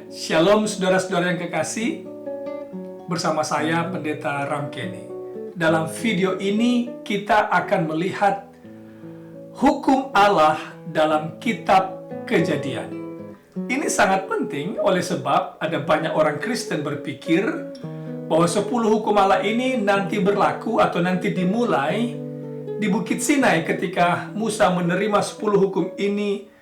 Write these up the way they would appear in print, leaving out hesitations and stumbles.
Shalom saudara-saudara yang kekasih, bersama saya Pendeta Ramkeni. Dalam video ini kita akan melihat hukum Allah dalam kitab Kejadian. Ini sangat penting oleh sebab ada banyak orang Kristen berpikir bahwa 10 hukum Allah ini nanti berlaku atau nanti dimulai di Bukit Sinai ketika Musa menerima 10 hukum ini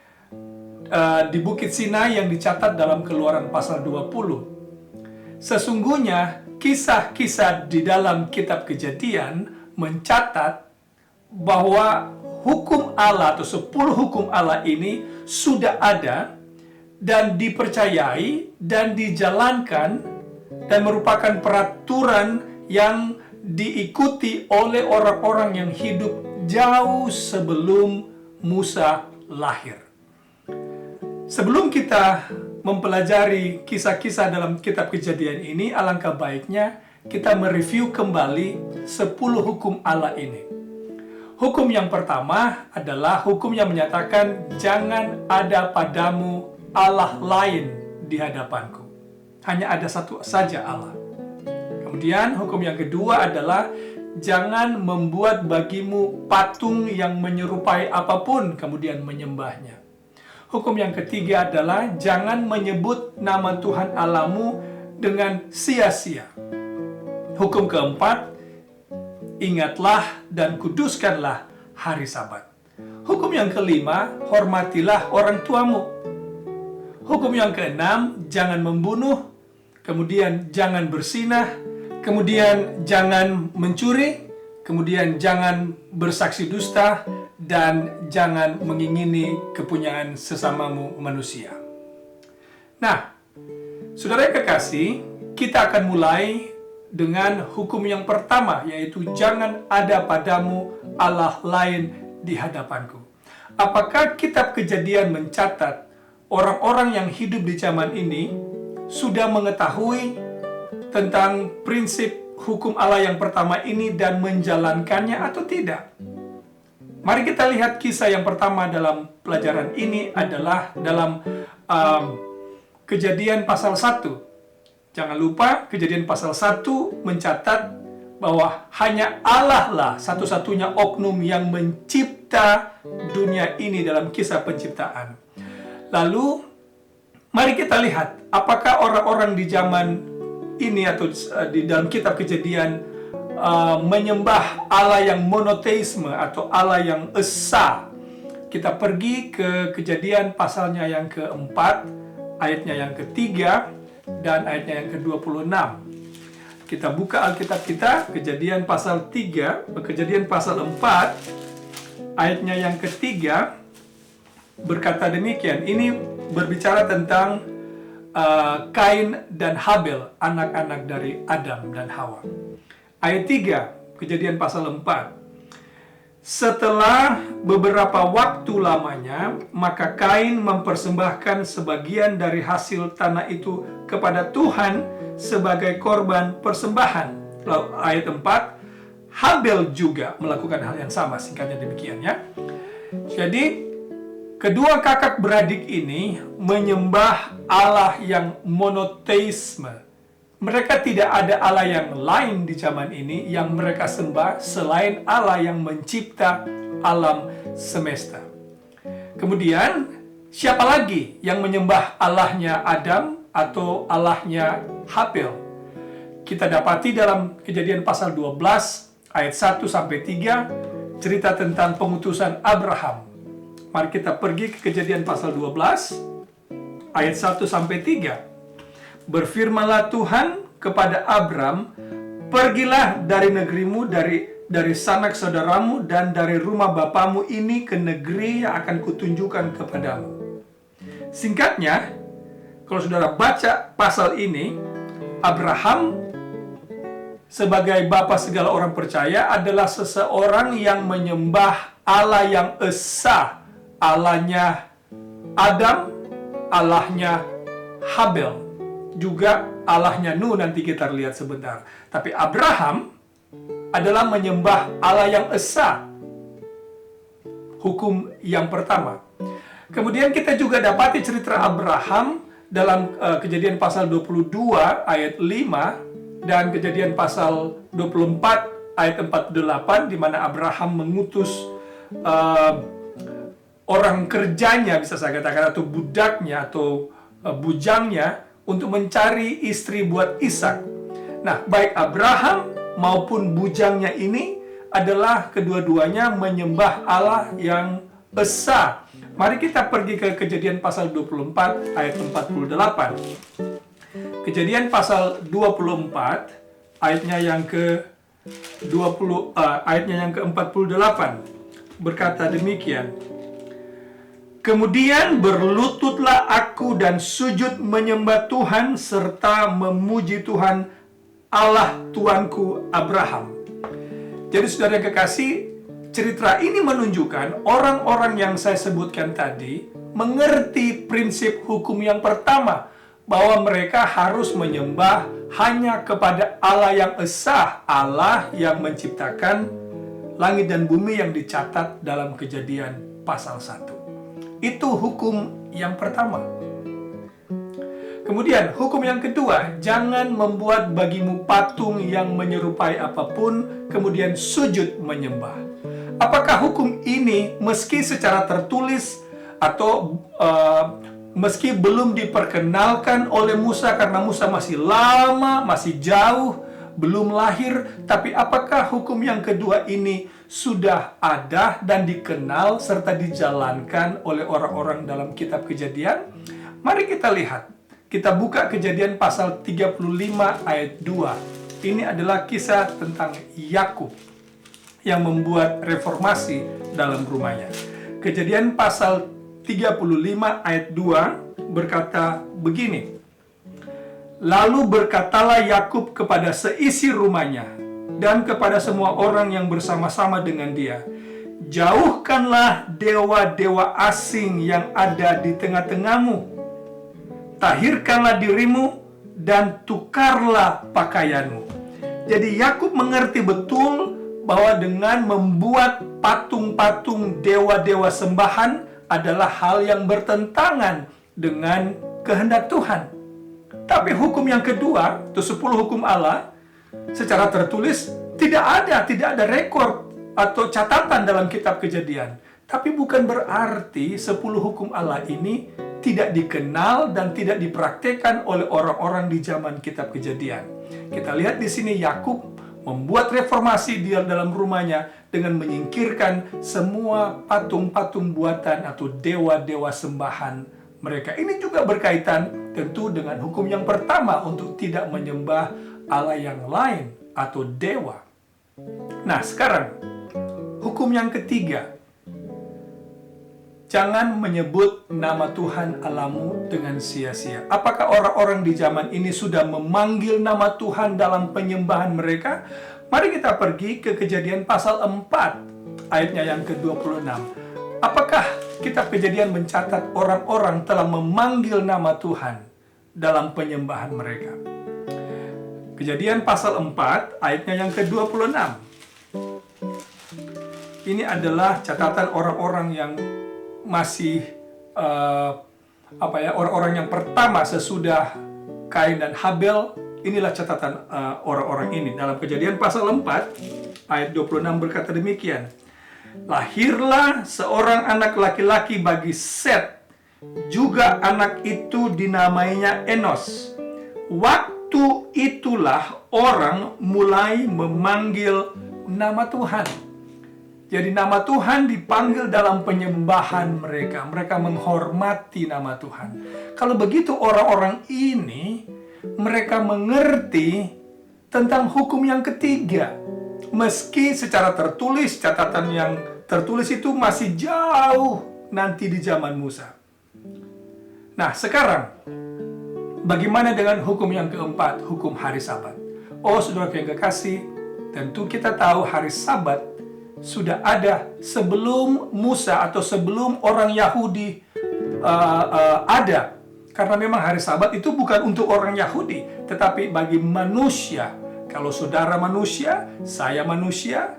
di Bukit Sinai yang dicatat dalam Keluaran pasal 20. Sesungguhnya kisah-kisah di dalam kitab Kejadian mencatat bahwa hukum Allah atau 10 hukum Allah ini sudah ada dan dipercayai dan dijalankan dan merupakan peraturan yang diikuti oleh orang-orang yang hidup jauh sebelum Musa lahir. Sebelum kita mempelajari kisah-kisah dalam kitab Kejadian ini, alangkah baiknya kita mereview kembali 10 hukum Allah ini. Hukum yang pertama adalah hukum yang menyatakan jangan ada padamu Allah lain di hadapanku. Hanya ada satu saja Allah. Kemudian hukum yang kedua adalah jangan membuat bagimu patung yang menyerupai apapun kemudian menyembahnya. Hukum yang ketiga adalah jangan menyebut nama Tuhan Allahmu dengan sia-sia. Hukum keempat, ingatlah dan kuduskanlah hari Sabat. Hukum yang kelima, hormatilah orang tuamu. Hukum yang keenam, jangan membunuh. Kemudian jangan berzinah. Kemudian jangan mencuri. Kemudian jangan bersaksi dusta. Dan jangan mengingini kepunyaan sesamamu manusia. Nah, saudara yang kekasih, kita akan mulai dengan hukum yang pertama, yaitu jangan ada padamu Allah lain di hadapanku. Apakah kitab Kejadian mencatat orang-orang yang hidup di zaman ini sudah mengetahui tentang prinsip hukum Allah yang pertama ini dan menjalankannya atau tidak? Mari kita lihat kisah yang pertama dalam pelajaran ini adalah dalam Kejadian pasal 1. Jangan lupa Kejadian pasal 1 mencatat bahwa hanya Allah lah satu-satunya oknum yang mencipta dunia ini dalam kisah penciptaan. Lalu mari kita lihat apakah orang-orang di zaman ini atau di dalam kitab Kejadian menyembah Allah yang monoteisme atau Allah yang esa. Kita pergi ke Kejadian pasalnya yang keempat, ayatnya yang ketiga dan ayatnya yang ke-26. Kita buka Alkitab kita, Kejadian pasal 3, Kejadian pasal 4, ayatnya yang ketiga berkata demikian. Ini berbicara tentang Kain dan Habel, anak-anak dari Adam dan Hawa. Ayat 3, Kejadian pasal 4. Setelah beberapa waktu lamanya, maka Kain mempersembahkan sebagian dari hasil tanah itu kepada Tuhan sebagai korban persembahan. Lalu ayat 4, Habel juga melakukan hal yang sama, singkatnya demikian ya. Jadi, kedua kakak beradik ini menyembah Allah yang monoteisme. Mereka tidak ada Allah yang lain di zaman ini yang mereka sembah selain Allah yang mencipta alam semesta. Kemudian, siapa lagi yang menyembah Allahnya Adam atau Allahnya Habel? Kita dapati dalam Kejadian pasal 12 ayat 1-3 cerita tentang pengutusan Abraham. Mari kita pergi ke Kejadian pasal 12 ayat 1-3. Berfirmanlah Tuhan kepada Abram, pergilah dari negerimu, dari sanak saudaramu, dan dari rumah bapamu ini ke negeri yang akan kutunjukkan kepadamu. Singkatnya, kalau saudara baca pasal ini, Abraham sebagai bapa segala orang percaya adalah seseorang yang menyembah Allah yang esa, Allahnya Adam, Allahnya Habel, juga Allahnya Nuh, nanti kita lihat sebentar. Tapi Abraham adalah menyembah Allah yang esa. Hukum yang pertama. Kemudian kita juga dapati cerita Abraham dalam Kejadian pasal 22 ayat 5 dan Kejadian pasal 24 ayat 48, di mana Abraham mengutus orang kerjanya, bisa saya katakan, atau budaknya atau bujangnya untuk mencari istri buat Ishak. Nah, baik Abraham maupun bujangnya ini adalah kedua-duanya menyembah Allah yang esa. Mari kita pergi ke Kejadian pasal 24 ayat 48. Kejadian pasal 24 ayatnya yang ke-48 berkata demikian. Kemudian berlututlah aku dan sujud menyembah Tuhan serta memuji Tuhan Allah Tuanku Abraham. Jadi saudara yang kekasih, cerita ini menunjukkan orang-orang yang saya sebutkan tadi mengerti prinsip hukum yang pertama, bahwa mereka harus menyembah hanya kepada Allah yang esa, Allah yang menciptakan langit dan bumi yang dicatat dalam Kejadian pasal 1. Itu hukum yang pertama. Kemudian hukum yang kedua, jangan membuat bagimu patung yang menyerupai apapun, kemudian sujud menyembah. Apakah hukum ini meski secara tertulis atau meski belum diperkenalkan oleh Musa karena Musa masih lama, masih jauh, belum lahir, tapi apakah hukum yang kedua ini sudah ada dan dikenal serta dijalankan oleh orang-orang dalam kitab Kejadian? Mari kita lihat. Kita buka Kejadian pasal 35 ayat 2. Ini adalah kisah tentang Yakub yang membuat reformasi dalam rumahnya. Kejadian pasal 35 ayat 2 berkata begini. Lalu berkatalah Yakub kepada seisi rumahnya dan kepada semua orang yang bersama-sama dengan dia, jauhkanlah dewa-dewa asing yang ada di tengah-tengahmu. Tahirkanlah dirimu dan tukarlah pakaianmu. Jadi Yakub mengerti betul bahwa dengan membuat patung-patung dewa-dewa sembahan adalah hal yang bertentangan dengan kehendak Tuhan. Tapi hukum yang kedua, itu 10 hukum Allah, secara tertulis tidak ada rekor atau catatan dalam kitab Kejadian. Tapi bukan berarti 10 hukum Allah ini tidak dikenal dan tidak dipraktekkan oleh orang-orang di zaman kitab Kejadian. Kita lihat di sini Yakub membuat reformasi di dalam rumahnya dengan menyingkirkan semua patung-patung buatan atau dewa-dewa sembahan mereka. Ini juga berkaitan tentu dengan hukum yang pertama untuk tidak menyembah Allah yang lain atau dewa. Nah, sekarang hukum yang ketiga. Jangan menyebut nama Tuhan Allahmu dengan sia-sia. Apakah orang-orang di zaman ini sudah memanggil nama Tuhan dalam penyembahan mereka? Mari kita pergi ke Kejadian pasal 4 ayatnya yang ke-26. Apakah kitab Kejadian mencatat orang-orang telah memanggil nama Tuhan dalam penyembahan mereka? Kejadian pasal 4 ayatnya yang ke-26. Ini adalah catatan orang-orang yang masih orang-orang yang pertama sesudah Kain dan Habel. Inilah catatan orang-orang ini. Dalam Kejadian pasal 4 ayat 26 berkata demikian. Lahirlah seorang anak laki-laki bagi Set, juga anak itu dinamainya Enos. Waktu itulah orang mulai memanggil nama Tuhan. Jadi nama Tuhan dipanggil dalam penyembahan mereka. Mereka menghormati nama Tuhan. Kalau begitu orang-orang ini, mereka mengerti tentang hukum yang ketiga. Meski secara tertulis, catatan yang tertulis itu masih jauh nanti di zaman Musa. Nah, sekarang bagaimana dengan hukum yang keempat, hukum hari Sabat? Oh, saudara yang kekasih, tentu kita tahu hari Sabat sudah ada sebelum Musa atau sebelum orang Yahudi ada. Karena memang hari Sabat itu bukan untuk orang Yahudi, tetapi bagi manusia. Kalau saudara manusia, saya manusia,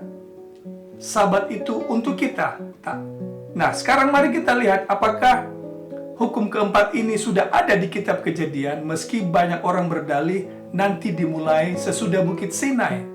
Sabat itu untuk kita. Nah, sekarang mari kita lihat apakah hukum keempat ini sudah ada di kitab Kejadian, meski banyak orang berdalih nanti dimulai sesudah Bukit Sinai.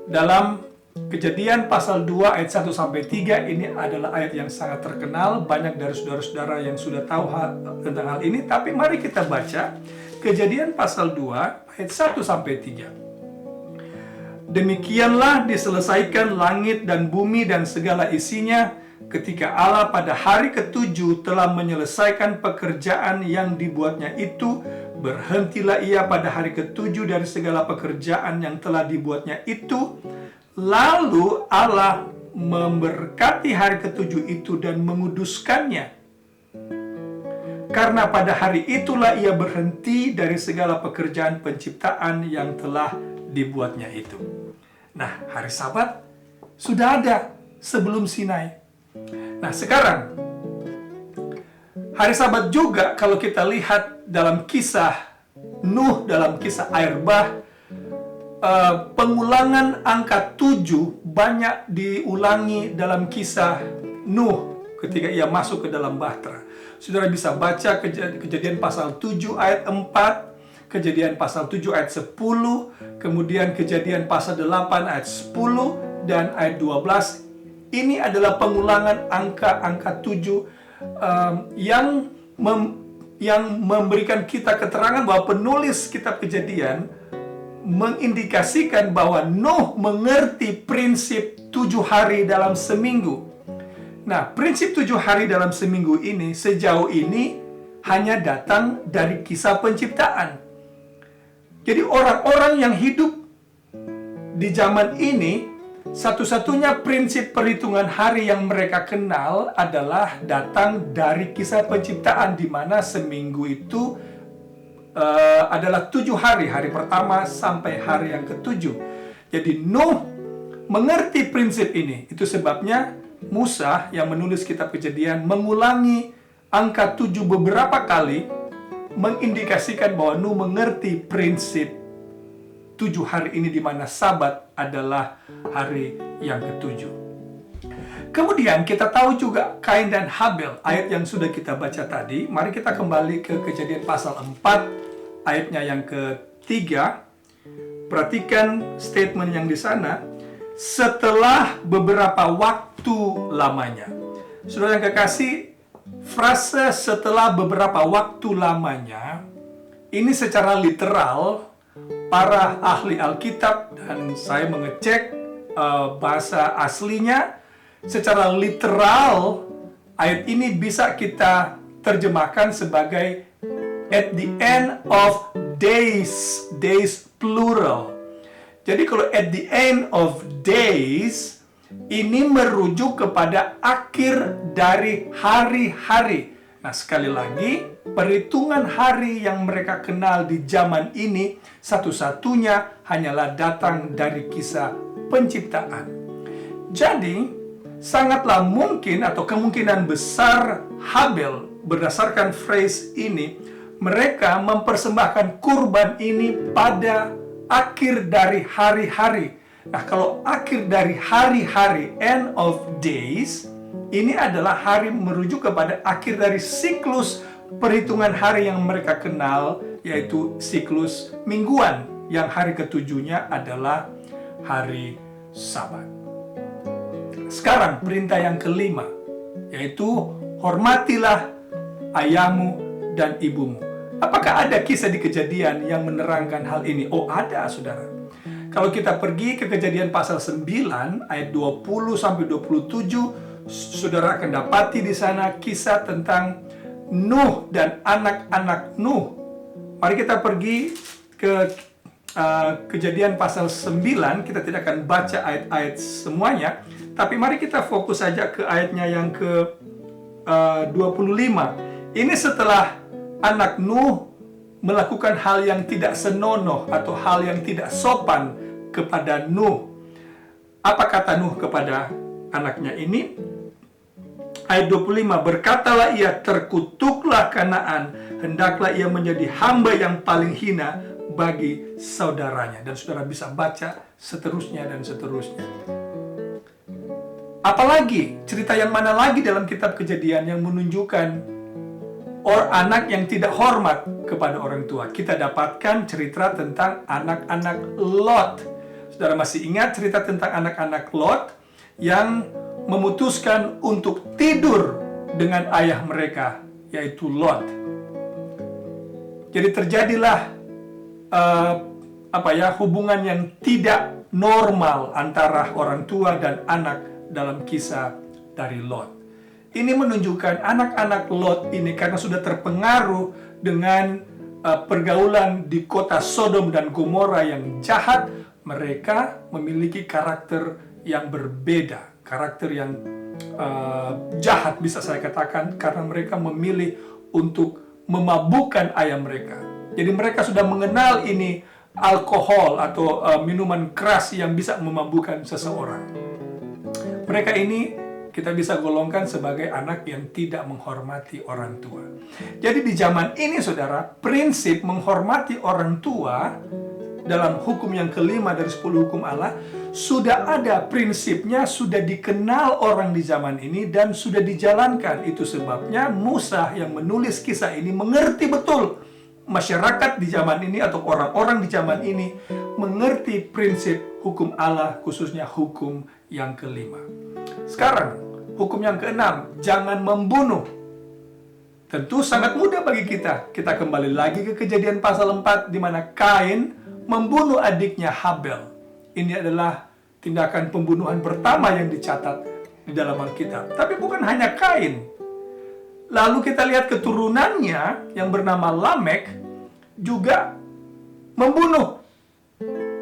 Dalam Kejadian pasal 2 ayat 1-3 ini adalah ayat yang sangat terkenal. Banyak dari saudara-saudara yang sudah tahu tentang hal ini. Tapi mari kita baca Kejadian pasal 2 ayat 1-3. Demikianlah diselesaikan langit dan bumi dan segala isinya, ketika Allah pada hari ketujuh telah menyelesaikan pekerjaan yang dibuatnya itu. Berhentilah ia pada hari ketujuh dari segala pekerjaan yang telah dibuatnya itu. Lalu Allah memberkati hari ketujuh itu dan menguduskannya. Karena pada hari itulah ia berhenti dari segala pekerjaan penciptaan yang telah dibuatnya itu. Nah, hari Sabat sudah ada sebelum Sinai. Nah, sekarang hari Sabat juga kalau kita lihat dalam kisah Nuh, dalam kisah air bah, pengulangan angka 7 banyak diulangi dalam kisah Nuh ketika ia masuk ke dalam bahtera. Saudara bisa baca Kejadian pasal 7 ayat 4, Kejadian pasal 7 ayat 10, kemudian Kejadian pasal 8 ayat 10 dan ayat 12. Ini adalah pengulangan angka-angka 7 yang memberikan kita keterangan bahwa penulis kitab Kejadian mengindikasikan bahwa Nuh mengerti prinsip 7 hari dalam seminggu. Nah, prinsip 7 hari dalam seminggu ini sejauh ini hanya datang dari kisah penciptaan. Jadi orang-orang yang hidup di zaman ini, satu-satunya prinsip perhitungan hari yang mereka kenal adalah datang dari kisah penciptaan, di mana seminggu itu adalah 7 hari, hari pertama sampai hari yang ketujuh. Jadi Nuh mengerti prinsip ini. Itu sebabnya Musa yang menulis kitab Kejadian mengulangi angka 7 beberapa kali, mengindikasikan bahwa Nuh mengerti prinsip 7 hari ini, di mana Sabat adalah hari yang ketujuh. Kemudian kita tahu juga Kain dan Habel, ayat yang sudah kita baca tadi. Mari kita kembali ke Kejadian pasal 4, ayatnya yang ketiga. Perhatikan statement yang di sana. Setelah beberapa waktu lamanya. Saudara yang kekasih, frase setelah beberapa waktu lamanya ini secara literal, para ahli Alkitab dan saya mengecek bahasa aslinya, secara literal ayat ini bisa kita terjemahkan sebagai at the end of days, days plural. Jadi kalau at the end of days, ini merujuk kepada akhir dari hari-hari. Nah, sekali lagi, perhitungan hari yang mereka kenal di zaman ini satu-satunya hanyalah datang dari kisah penciptaan. Jadi, sangatlah mungkin atau kemungkinan besar Habel, berdasarkan phrase ini, mereka mempersembahkan kurban ini pada akhir dari hari-hari. Nah, kalau akhir dari hari-hari, end of days, ini adalah hari merujuk kepada akhir dari siklus perhitungan hari yang mereka kenal, yaitu siklus mingguan, yang hari ketujuhnya adalah hari Sabat. Sekarang perintah yang kelima, yaitu hormatilah ayahmu dan ibumu. Apakah ada kisah di Kejadian yang menerangkan hal ini? Oh, ada, saudara. Kalau kita pergi ke Kejadian pasal 9 ayat 20-27, saudara akan dapati di sana kisah tentang Nuh dan anak-anak Nuh. Mari kita pergi ke Kejadian pasal 9. Kita tidak akan baca ayat-ayat semuanya, tapi mari kita fokus saja ke ayatnya yang ke 25. Ini setelah anak Nuh melakukan hal yang tidak senonoh atau hal yang tidak sopan kepada Nuh. Apa kata Nuh kepada anaknya ini? Ayat 25, berkatalah ia, terkutuklah Kanaan, hendaklah ia menjadi hamba yang paling hina bagi saudaranya. Dan saudara bisa baca seterusnya dan seterusnya. Apalagi, cerita yang mana lagi dalam kitab Kejadian yang menunjukkan anak yang tidak hormat kepada orang tua. Kita dapatkan cerita tentang anak-anak Lot. Saudara masih ingat cerita tentang anak-anak Lot yang memutuskan untuk tidur dengan ayah mereka, yaitu Lot. Jadi terjadilah hubungan yang tidak normal antara orang tua dan anak dalam kisah dari Lot. Ini menunjukkan anak-anak Lot ini karena sudah terpengaruh dengan pergaulan di kota Sodom dan Gomora yang jahat, mereka memiliki karakter yang berbeda, karakter yang jahat bisa saya katakan, karena mereka memilih untuk memabukkan ayah mereka. Jadi mereka sudah mengenal ini alkohol atau minuman keras yang bisa memabukkan seseorang. Mereka ini kita bisa golongkan sebagai anak yang tidak menghormati orang tua. Jadi di zaman ini, saudara, prinsip menghormati orang tua dalam hukum yang kelima dari 10 hukum Allah sudah ada prinsipnya, sudah dikenal orang di zaman ini dan sudah dijalankan. Itu sebabnya Musa yang menulis kisah ini mengerti betul masyarakat di zaman ini atau orang-orang di zaman ini mengerti prinsip hukum Allah, khususnya hukum yang kelima. Sekarang, hukum yang keenam, jangan membunuh. Tentu sangat mudah bagi kita. Kita kembali lagi ke Kejadian pasal 4 di mana Kain membunuh adiknya Habel. Ini adalah tindakan pembunuhan pertama yang dicatat di dalam Alkitab. Tapi bukan hanya Kain. Lalu kita lihat keturunannya yang bernama Lamek juga membunuh.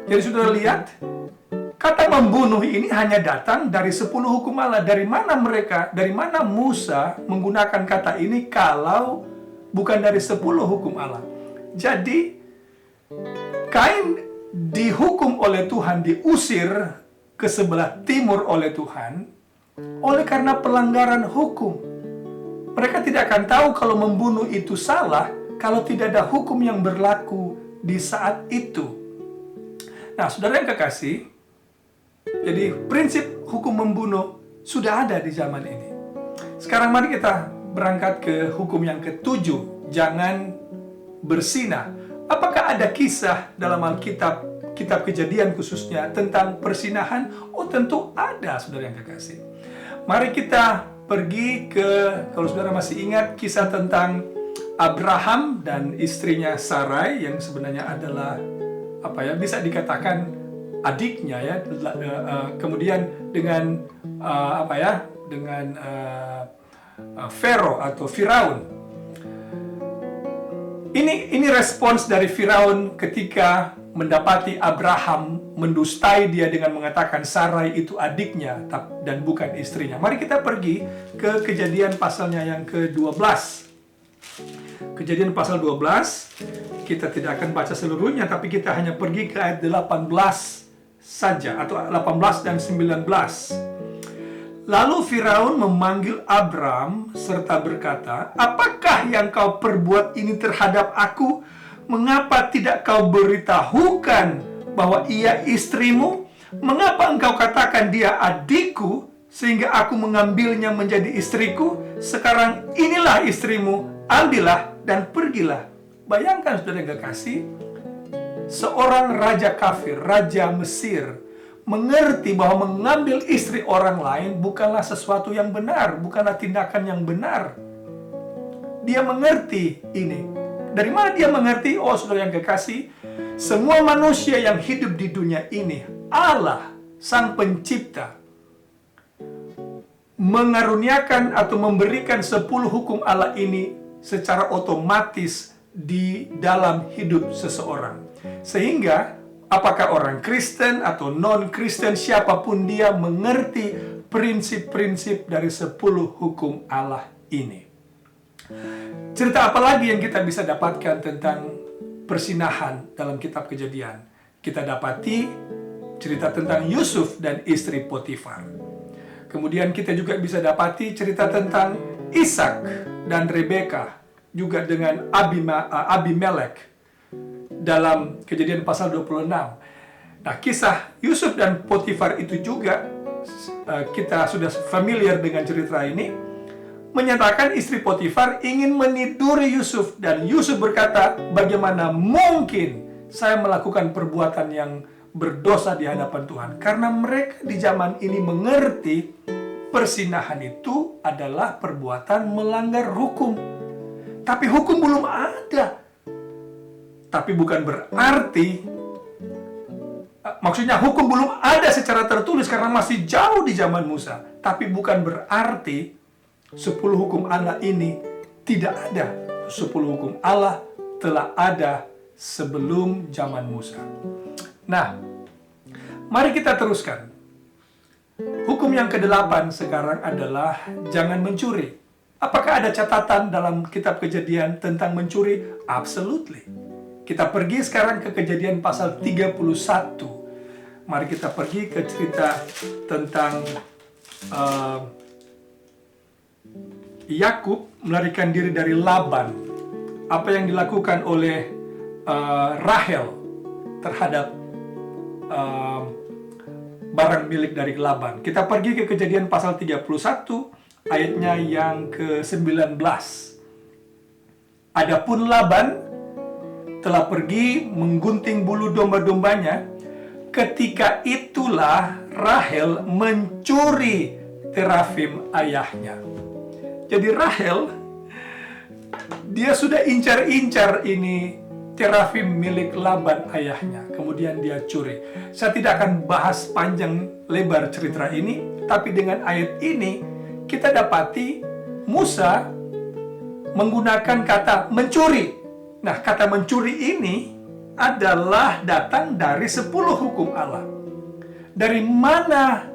Jadi sudah lihat, kata membunuh ini hanya datang dari 10 hukum Allah. Dari mana Musa menggunakan kata ini kalau bukan dari 10 hukum Allah? Jadi, Kain dihukum oleh Tuhan, diusir ke sebelah timur oleh Tuhan, oleh karena pelanggaran hukum. Mereka tidak akan tahu kalau membunuh itu salah, kalau tidak ada hukum yang berlaku di saat itu. Nah, saudara yang kekasih, jadi prinsip hukum membunuh sudah ada di zaman ini. Sekarang mari kita berangkat ke hukum yang ketujuh, jangan bersinah. Apakah ada kisah dalam Alkitab, kitab Kejadian khususnya, tentang persinahan? Oh, tentu ada, saudara yang kekasih. Mari kita pergi ke, kalau saudara masih ingat, kisah tentang Abraham dan istrinya Sarai yang sebenarnya adalah bisa dikatakan adiknya ya. Kemudian dengan Fero atau Firaun. Ini respons dari Firaun ketika mendapati Abraham mendustai dia dengan mengatakan Sarai itu adiknya dan bukan istrinya. Mari kita pergi ke Kejadian pasalnya yang ke-12. Kejadian pasal 12, kita tidak akan baca seluruhnya, tapi kita hanya pergi ke ayat 18 saja, atau 18 dan 19. Lalu Firaun memanggil Abram serta berkata, "Apakah yang kau perbuat ini terhadap aku? Mengapa tidak kau beritahukan bahwa ia istrimu? Mengapa engkau katakan dia adikku, sehingga aku mengambilnya menjadi istriku? Sekarang inilah istrimu, ambillah dan pergilah." Bayangkan, saudara yang kekasih, seorang raja kafir, raja Mesir, mengerti bahwa mengambil istri orang lain bukanlah sesuatu yang benar, bukanlah tindakan yang benar. Dia mengerti ini. Dari mana dia mengerti? Oh, saudara yang kekasih, semua manusia yang hidup di dunia ini, Allah, Sang Pencipta, mengaruniakan atau memberikan 10 hukum Allah ini secara otomatis di dalam hidup seseorang. Sehingga apakah orang Kristen atau non-Kristen, siapapun dia mengerti prinsip-prinsip dari 10 hukum Allah ini. Cerita apa lagi yang kita bisa dapatkan tentang persinahan dalam kitab Kejadian? Kita dapati cerita tentang Yusuf dan istri Potifar. Kemudian kita juga bisa dapati cerita tentang Ishak dan Rebeka, juga dengan Abimelek dalam Kejadian pasal 26. Nah, kisah Yusuf dan Potifar itu juga kita sudah familiar dengan cerita ini. menyatakan istri Potifar ingin meniduri Yusuf, dan Yusuf berkata, bagaimana mungkin saya melakukan perbuatan yang berdosa di hadapan Tuhan? Karena mereka di zaman ini mengerti persinahan itu adalah perbuatan melanggar hukum. Tapi hukum belum ada. Tapi bukan berarti, maksudnya hukum belum ada secara tertulis karena masih jauh di zaman Musa. Tapi bukan berarti 10 hukum Allah ini tidak ada. 10 hukum Allah telah ada sebelum zaman Musa. Nah, mari kita teruskan. Hukum yang ke-8 sekarang adalah jangan mencuri. Apakah ada catatan dalam kitab Kejadian tentang mencuri? Absolutely. Kita pergi sekarang ke Kejadian pasal 31. Mari kita pergi ke cerita tentang Yakub melarikan diri dari Laban. Apa yang dilakukan oleh Rahel terhadap barang milik dari Laban. Kita pergi ke Kejadian pasal 31 ayatnya yang ke-19. Adapun Laban telah pergi menggunting bulu domba-dombanya. Ketika itulah Rahel mencuri terafim ayahnya. Jadi Rahel, dia sudah incar-incar ini terafim milik Laban ayahnya. Kemudian dia curi. Saya tidak akan bahas panjang lebar cerita ini, tapi dengan ayat ini kita dapati Musa menggunakan kata mencuri. Nah, kata mencuri ini adalah datang dari 10 hukum Allah. Dari mana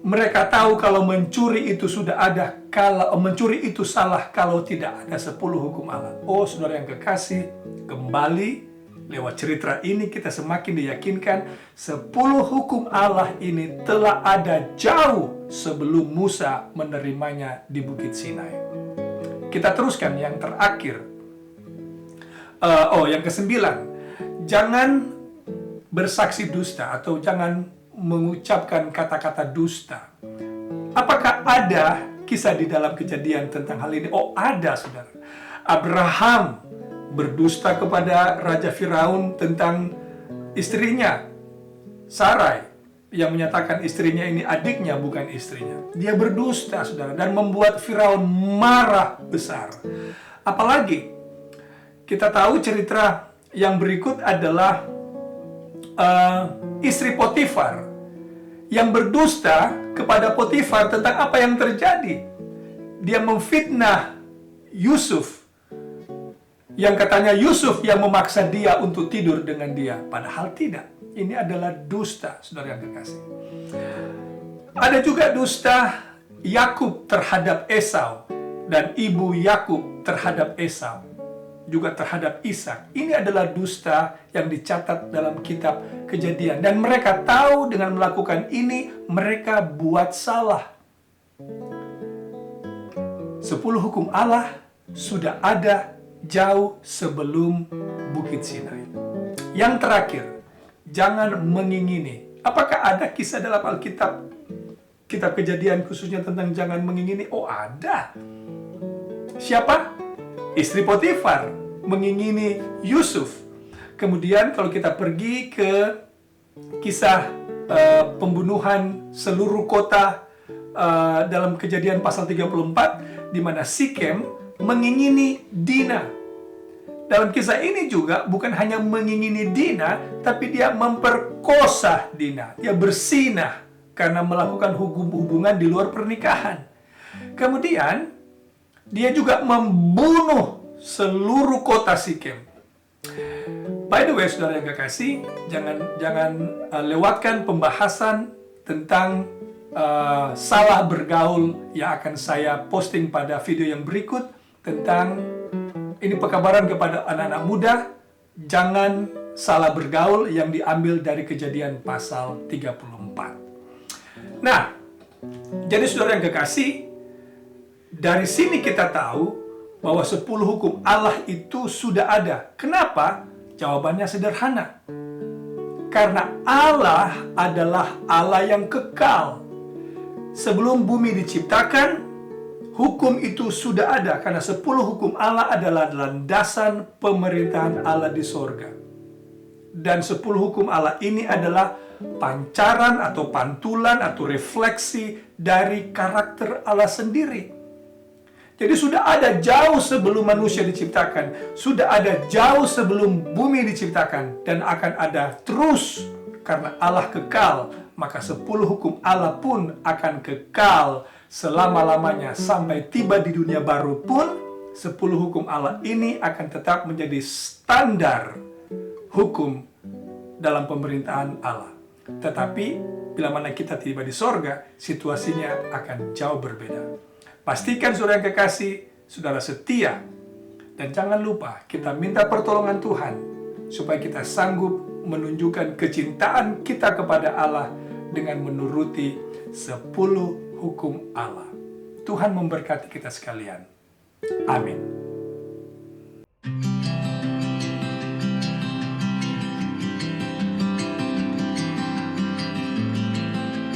mereka tahu kalau mencuri itu sudah ada, kalau mencuri itu salah kalau tidak ada 10 hukum Allah? Oh, saudara yang kekasih, kembali lewat cerita ini kita semakin diyakinkan 10 hukum Allah ini telah ada jauh sebelum Musa menerimanya di Bukit Sinai. Kita teruskan yang terakhir. Yang ke-9. Jangan bersaksi dusta atau jangan mengucapkan kata-kata dusta. Apakah ada kisah di dalam Kejadian tentang hal ini? Oh, ada, saudara. Abraham berdusta kepada Raja Firaun tentang istrinya, Sarai, yang menyatakan istrinya ini adiknya, bukan istrinya. Dia berdusta, saudara, dan membuat Firaun marah besar. Apalagi, kita tahu cerita yang berikut adalah istri Potifar yang berdusta kepada Potifar tentang apa yang terjadi. Dia memfitnah Yusuf, yang katanya Yusuf yang memaksa dia untuk tidur dengan dia. Padahal tidak. Ini adalah dusta, saudara yang kekasih. Ada juga dusta Yakub terhadap Esau dan ibu Yakub terhadap Esau, juga terhadap Ishak. Ini adalah dusta yang dicatat dalam kitab Kejadian. Dan mereka tahu dengan melakukan ini, mereka buat salah. 10 hukum Allah sudah ada jauh sebelum Bukit Sinai. Yang terakhir, jangan mengingini. Apakah ada kisah dalam Alkitab, kitab Kejadian khususnya tentang jangan mengingini? Oh, ada. Siapa? Istri Potifar mengingini Yusuf. Kemudian kalau kita pergi ke kisah pembunuhan seluruh kota dalam Kejadian pasal 34, di mana Sikem mengingini Dina. Dalam kisah ini juga bukan hanya mengingini Dina, tapi dia memperkosa Dina. Dia bersinah karena melakukan hubungan di luar pernikahan. Kemudian dia juga membunuh seluruh kota Sikem. By the way, saudara yang kekasih, jangan lewatkan pembahasan tentang salah bergaul yang akan saya posting pada video yang berikut tentang ini pekabaran kepada anak-anak muda, jangan salah bergaul yang diambil dari Kejadian pasal 34. Nah, jadi saudara yang kekasih, dari sini kita tahu bahwa 10 hukum Allah itu sudah ada. Kenapa? Jawabannya sederhana. Karena Allah adalah Allah yang kekal. Sebelum bumi diciptakan, hukum itu sudah ada karena 10 hukum Allah adalah landasan pemerintahan Allah di sorga. Dan 10 hukum Allah ini adalah pancaran atau pantulan atau refleksi dari karakter Allah sendiri. Jadi sudah ada jauh sebelum manusia diciptakan, sudah ada jauh sebelum bumi diciptakan, dan akan ada terus karena Allah kekal, maka 10 hukum Allah pun akan kekal selama-lamanya sampai tiba di dunia baru pun 10 hukum Allah ini akan tetap menjadi standar hukum dalam pemerintahan Allah. Tetapi bila mana kita tiba di sorga, situasinya akan jauh berbeda. Pastikan saudara yang kekasih, saudara setia. Dan jangan lupa kita minta pertolongan Tuhan supaya kita sanggup menunjukkan kecintaan kita kepada Allah dengan menuruti 10 hukum Allah. Tuhan memberkati kita sekalian. Amin.